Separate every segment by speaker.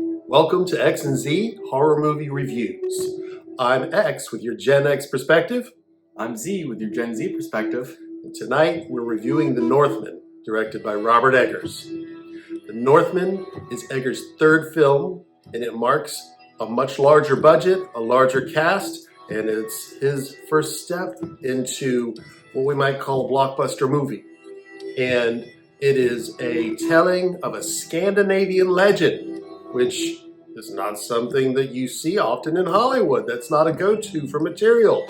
Speaker 1: Welcome to XANDZ Horror Movie Reviews. I'm X with your Gen X perspective.
Speaker 2: I'm Z with your Gen Z perspective.
Speaker 1: And tonight we're reviewing The Northman, directed by Robert Eggers. The Northman is Eggers' third film, and it marks a much larger budget, a larger cast, and it's his first step into what we might call a blockbuster movie. And it is a telling of a Scandinavian legend, which is not something that you see often in Hollywood. That's not a go-to for material.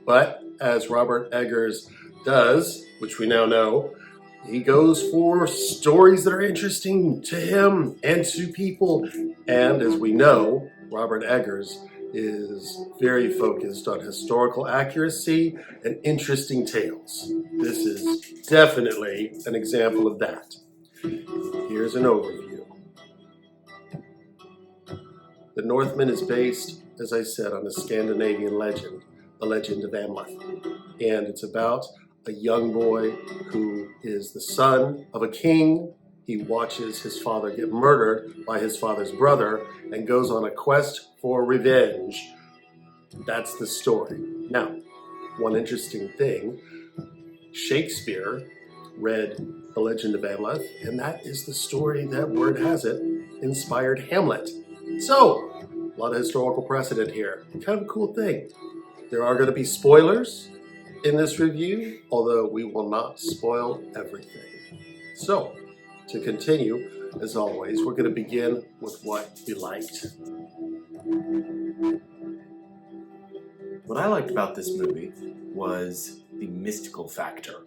Speaker 1: But as Robert Eggers does, which we now know, he goes for stories that are interesting to him and to people. And as we know, Robert Eggers is very focused on historical accuracy and interesting tales. This is definitely an example of that. Here's an overview. The Northman is based, as I said, on a Scandinavian legend, the legend of Amleth. And it's about a young boy who is the son of a king. He watches his father get murdered by his father's brother and goes on a quest for revenge. That's the story. Now, one interesting thing, Shakespeare read The Legend of Amleth, and that is the story that, word has it, inspired Hamlet. So, a lot of historical precedent here. Kind of a cool thing. There are going to be spoilers in this review, although we will not spoil everything. So, to continue, as always, we're going to begin with what we liked.
Speaker 2: What I liked about this movie was the mystical factor.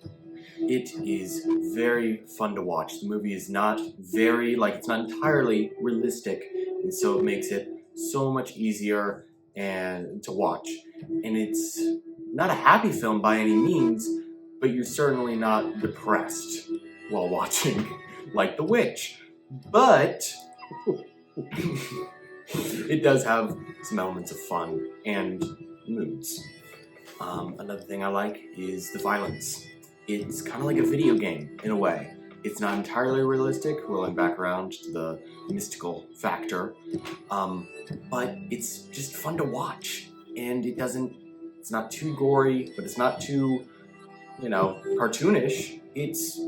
Speaker 2: It is very fun to watch. The movie is not it's not entirely realistic, and so it makes it so much easier and to watch. And it's not a happy film by any means, but you're certainly not depressed while watching, like The Witch. But it does have some elements of fun and moods. Another thing I like is the violence. It's kind of like a video game in a way. It's not entirely realistic, rolling back around to the mystical factor, but it's just fun to watch. And it's not too gory, but it's not too, cartoonish. It's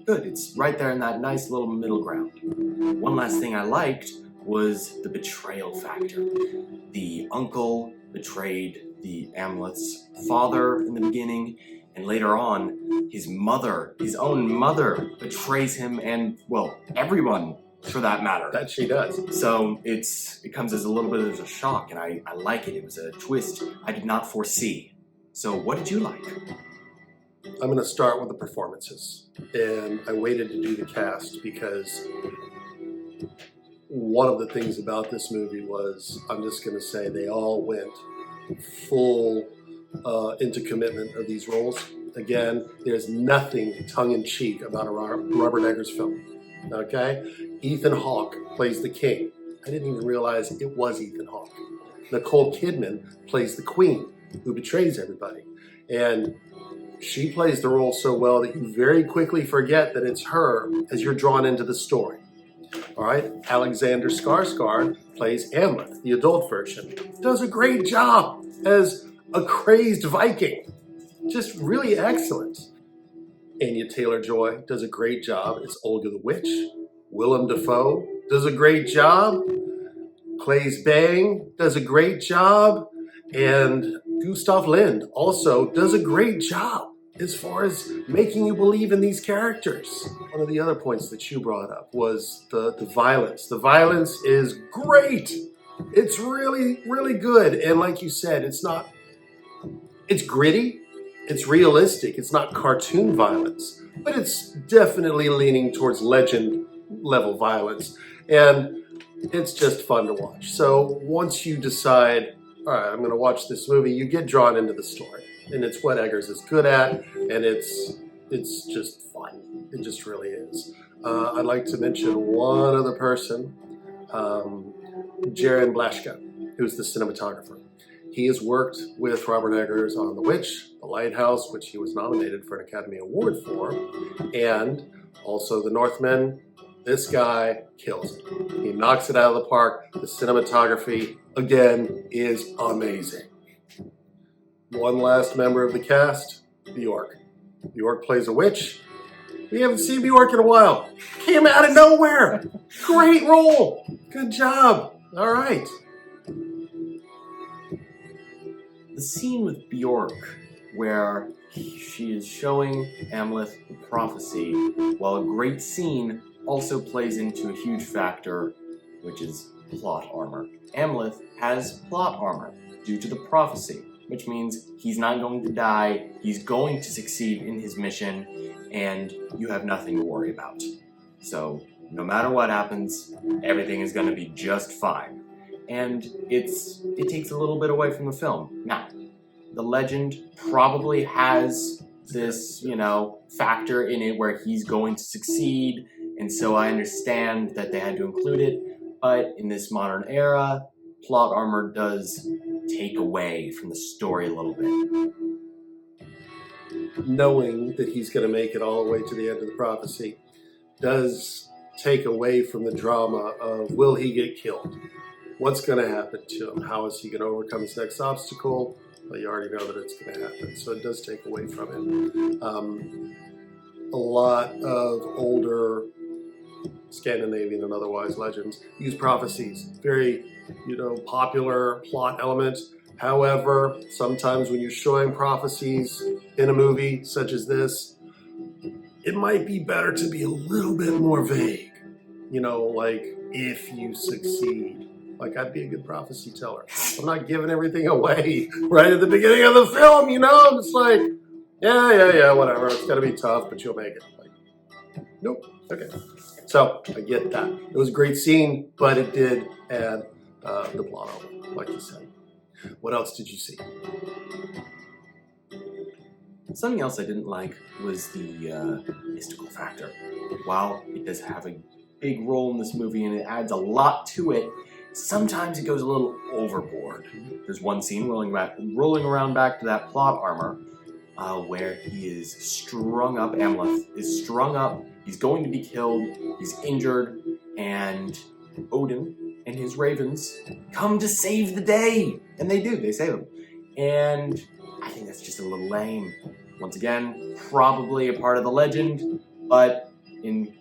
Speaker 2: good. It's right there in that nice little middle ground. One last thing I liked was the betrayal factor. The uncle betrayed the Amleth's father in the beginning, and later on, his own mother, betrays him, and, well, everyone, for that matter.
Speaker 1: That she does.
Speaker 2: So it comes as a little bit of a shock, and I like it. It was a twist I did not foresee. So what did you like?
Speaker 1: I'm going to start with the performances. And I waited to do the cast because one of the things about this movie was, I'm just going to say, they all went full into commitment of these roles. Again, there's nothing tongue-in-cheek about a Robert Eggers film. Okay? Ethan Hawke plays the king. I didn't even realize it was Ethan Hawke. Nicole Kidman plays the queen who betrays everybody. And she plays the role so well that you very quickly forget that it's her as you're drawn into the story. All right? Alexander Skarsgård plays Amleth, the adult version. Does a great job as a crazed Viking. Just really excellent. Anya Taylor-Joy does a great job as Olga the Witch. Willem Dafoe does a great job. Claes Bang does a great job. And Gustav Lind also does a great job as far as making you believe in these characters. One of the other points that you brought up was the violence. The violence is great. It's really, really good. And like you said, it's gritty. It's realistic. It's not cartoon violence, but it's definitely leaning towards legend level violence. And it's just fun to watch. So once you decide, all right, I'm going to watch this movie, you get drawn into the story. And it's what Eggers is good at, and it's just fun. It just really is. I'd like to mention one other person, Jaron Blaschka, who's the cinematographer. He has worked with Robert Eggers on The Witch, The Lighthouse, which he was nominated for an Academy Award for, and also The Northman, This guy kills it. He knocks it out of the park. The cinematography, again, is amazing. One last member of the cast, Bjork. Bjork plays a witch. We haven't seen Bjork in a while. Came out of nowhere. Great role. Good job. All right.
Speaker 2: The scene with Bjork, where she is showing Amleth the prophecy, while a great scene also plays into a huge factor, which is plot armor. Amleth has plot armor due to the prophecy, which means he's not going to die, he's going to succeed in his mission, and you have nothing to worry about. So, no matter what happens, everything is going to be just fine. And it takes a little bit away from the film. Now, the legend probably has this, factor in it where he's going to succeed, and so I understand that they had to include it, but in this modern era, plot armor does take away from the story a little bit.
Speaker 1: Knowing that he's going to make it all the way to the end of the prophecy does take away from the drama of, will he get killed? What's going to happen to him? How is he going to overcome his next obstacle? Well, you already know that it's going to happen, so it does take away from it. A lot of older Scandinavian and otherwise legends use prophecies. Very, popular plot element. However, sometimes when you're showing prophecies in a movie such as this, it might be better to be a little bit more vague. Like, if you succeed. Like, I'd be a good prophecy teller. I'm not giving everything away right at the beginning of the film, I'm just like, yeah, whatever. It's going to be tough, but you'll make it. Like, nope. Okay. So, I get that. It was a great scene, but it did add the plot over, like you said. What else did you see?
Speaker 2: Something else I didn't like was the mystical factor. While it does have a big role in this movie and it adds a lot to it, sometimes it goes a little overboard. There's one scene rolling around back to that plot armor where he is strung up. Amleth is strung up. He's going to be killed. He's injured. And Odin and his ravens come to save the day. And they do. They save him. And I think that's just a little lame. Once again, probably a part of the legend. But in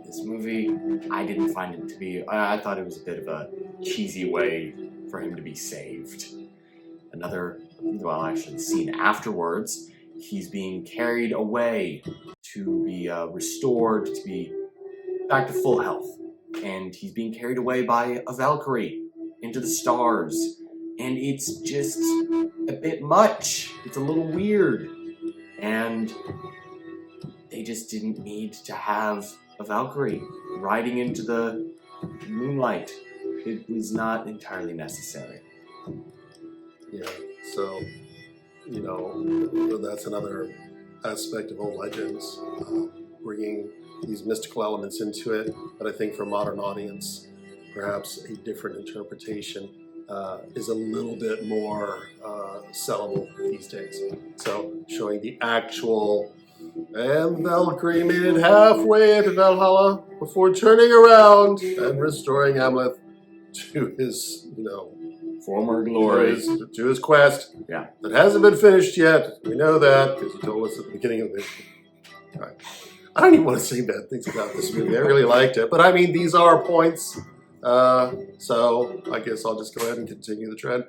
Speaker 2: this movie, I didn't find it to be... I thought it was a bit of a cheesy way for him to be saved. The scene afterwards, he's being carried away to be restored, to be back to full health. And he's being carried away by a Valkyrie into the stars. And it's just a bit much. It's a little weird. And they just didn't need to have a Valkyrie riding into the moonlight. It was not entirely necessary.
Speaker 1: Yeah, so, that's another aspect of old legends, bringing these mystical elements into it, but I think for a modern audience, perhaps a different interpretation is a little bit more sellable these days. So, showing the actual... And Valkyrie made it halfway to Valhalla before turning around and restoring Amleth to his,
Speaker 2: Former glory.
Speaker 1: To his quest.
Speaker 2: Yeah.
Speaker 1: That hasn't been finished yet. We know that because you told us at the beginning of the movie. All right. I don't even want to say bad things about this movie. I really liked it. But I mean, these are points. So I guess I'll just go ahead and continue the trend.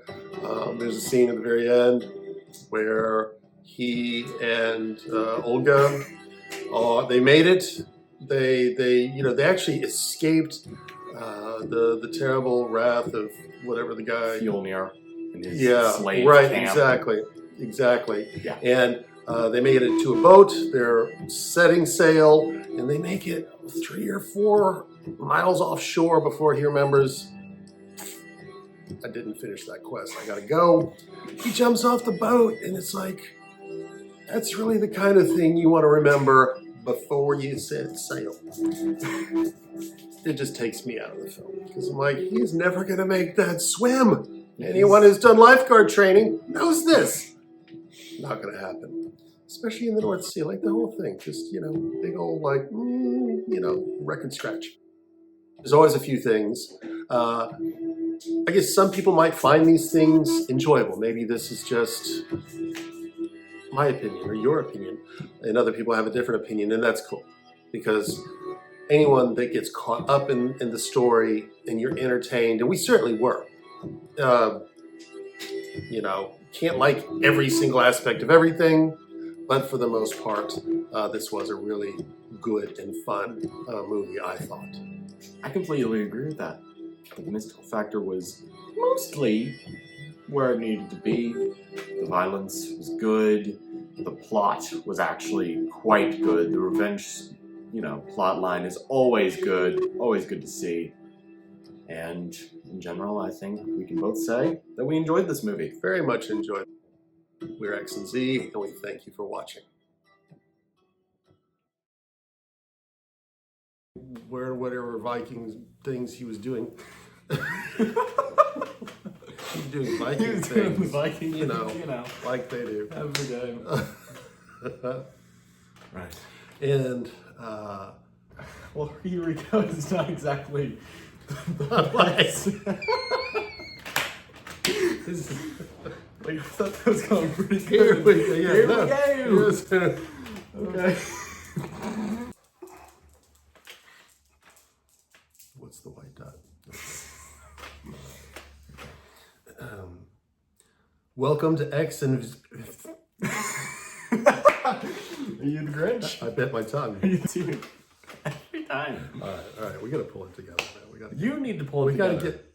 Speaker 1: There's a scene at the very end where he and Olga, they made it. They actually escaped the terrible wrath of whatever the guy.
Speaker 2: Fjolnir and his slave camp.
Speaker 1: Exactly.
Speaker 2: Yeah.
Speaker 1: And they made it to a boat. They're setting sail, and they make it 3 or 4 miles offshore before he remembers, I didn't finish that quest. I gotta go. He jumps off the boat, and it's like, that's really the kind of thing you want to remember before you set sail. It just takes me out of the film because I'm like, he's never going to make that swim. Anyone who's done lifeguard training knows this. Not going to happen. especially in the North Sea, like the whole thing, just, big old, like, wreck and scratch. There's always a few things. I guess some people might find these things enjoyable. Maybe this is just my opinion or your opinion, and other people have a different opinion, and that's cool. Because anyone that gets caught up in the story and you're entertained, and we certainly were, can't like every single aspect of everything, but for the most part, this was a really good and fun movie, I thought.
Speaker 2: I completely agree with that. The mystical factor was mostly where it needed to be. The violence was good. The plot was actually quite good. The revenge, plot line is always good to see. And in general, I think we can both say that we enjoyed this movie.
Speaker 1: Very much enjoyed it. We're XANDZ, and we thank you for watching. Where whatever Viking things he was doing. He was doing Viking things.
Speaker 2: Viking,
Speaker 1: like they do.
Speaker 2: Every game. Right.
Speaker 1: And,
Speaker 2: well, here we go. It's not exactly the place. I thought that was going pretty good.
Speaker 1: Here we go.
Speaker 2: Here we go.
Speaker 1: Yes.
Speaker 2: Okay.
Speaker 1: What's the white dot? Okay. Welcome to XANDZ.
Speaker 2: Are you the Grinch?
Speaker 1: I bit my tongue.
Speaker 2: Are you too? Every time.
Speaker 1: All right. We got to pull it together now.
Speaker 2: You need to pull it together.
Speaker 1: We got to get.